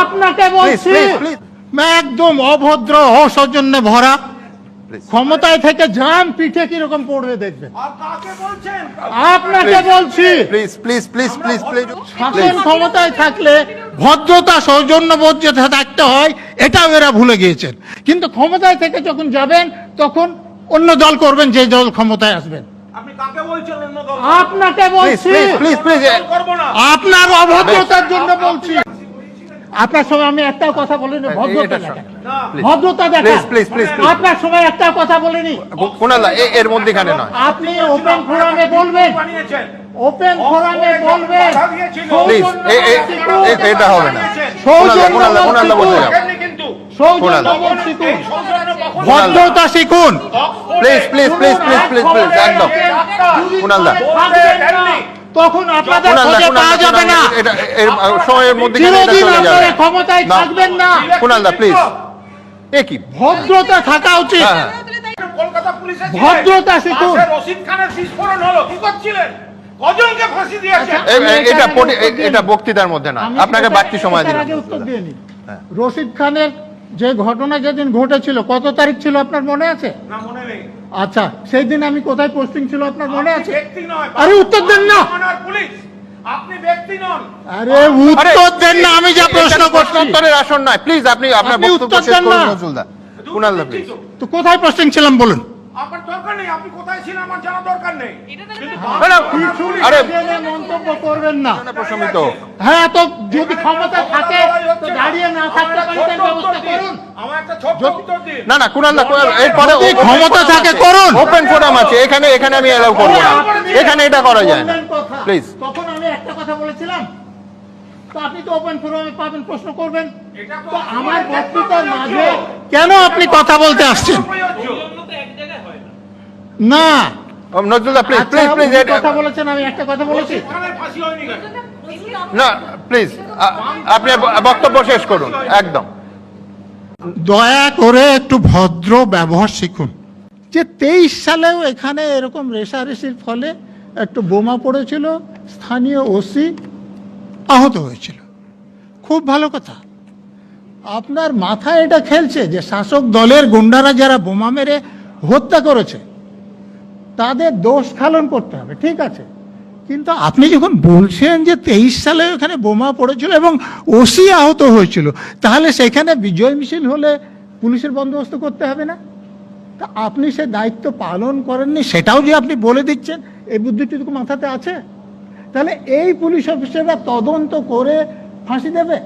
আপনাকে বলছি একদম অভদ্র অসৌজন্যে ভরা। ক্ষমতায় থেকে যান, পিঠে কিরকম পড়বে দেখবেন। আপনাকে বলছি শাসন ক্ষমতায় থাকলে ভদ্রতা সৌজন্যবোধ যে থাকতে হয় এটাও এরা ভুলে গিয়েছেন। কিন্তু ক্ষমতায় থেকে যখন যাবেন তখন অন্য দল করবেন, যে দল ক্ষমতায় আসবেন। আপনাকে বলছি আপনার অভদ্রতার জন্য বলছি। আপনার সময় আমি একটা কথা বলিনি, ভদ্রতা দেখেন, ভদ্রতা দেখেন। আপনার সময় একটা কথা বলিনি, এর মধ্যেখানে নয়। আপনি ওপেন ফোরামে বলবেন, ওপেন ফোরামে বলবেন। এটা হবে না, ভদ্রতা শিখুন, please please please please please please একদম কুণালদা। তখন আপনাদের খোঁজে পাওয়া যাবে না, সময়ের মধ্যে ক্ষমতায় থাকবেন না। কুণালদা প্লিজ, এ কি ভদ্রতা থাকা উচিত। কলকাতা পুলিশের ভদ্রতা শিখুন। রশিদ খানের বিস্ফোরণ হলো, কি করছিলেন? কজনকে ফাঁসি দিয়েছেন? এটা বক্তৃতার মধ্যে না, আপনাকে বাড়তি সময় দিলাম। উত্তর দিয়ে নি। রশিদ খানের যে ঘটনা যেদিন ঘটেছিল, কত তারিখ ছিল আপনার মনে আছে? না, মনে নেই। আচ্ছা, সেই দিন আমি কোথায় পোস্টিং ছিল আপনার মনে আছে? ব্যক্তি নয়, আরে উত্তর দেন না, পুলিশ। আপনি ব্যক্তি নন। আরে উত্তর দেন না, আমি যা প্রশ্ন করছি। উত্তরের আসন নয়, প্লিজ আপনি আপনার বক্তব্য শেষ করুন নজরুলদা। কুণালদা প্লিজ। তো কোথায় পোস্টিং ছিলাম বলুন? আপনার দরকার নেই, আপনি কোথায় ছিলেন আমার জানা দরকার নেই। আরে মন্তব্য করবেন না প্রশমিত। হ্যাঁ, তো যদি ক্ষমতা থাকে তো দাঁড়িয়ে না থাকতে পারেন, ব্যবস্থা করুন। আমার একটা ছোট উত্তর দিন। না না কুণালদা, এরপরে ক্ষমতা থাকে করুন। ওপেন ফোরাম আছে, এখানে আমি এলাও করব না, এখানে এটা করা যায় না। প্লিজ। তখন আমি একটা কথা বলেছিলাম, তো আপনি তো ওপেন ফোরামে পাবেন, প্রশ্ন করবেন। তো আমার বক্তৃতার মাঝে কেন আপনি কথা বলতে আসছেন? না নজরুলদা প্লিজ প্লিজ প্লিজ, কথা বলেছেন, আমি একটা কথা বলেছি। না প্লিজ, আপনি বক্তব্য শেষ করুন একদম। দয়া করে একটু ভদ্র ব্যবহার শিখুন। যে 23 সালেও এখানে এরকম রেষারেষির ফলে একটু বোমা পড়েছিল, স্থানীয় ওসি আহত হয়েছিল, খুব ভালো কথা। আপনার মাথায় এটা খেলছে যে শাসক দলের গুন্ডারা যারা বোমা মেরে হত্যা করেছে তাদের দোষ খালন করতে হবে, ঠিক আছে। কিন্তু আপনি যখন বলছেন যে 23 সালে ওখানে বোমা পড়েছিল এবং ওসি আহত হয়েছিল, তাহলে সেখানে বিজয় মিছিল হলে পুলিশের বন্দোবস্ত করতে হবে না? তা আপনি সে দায়িত্ব পালন করেননি, সেটাও যে আপনি বলে দিচ্ছেন, এই বুদ্ধিটুকু মাথাতে আছে? তাহলে এই পুলিশ অফিসাররা তদন্ত করে ফাঁসি দেবে?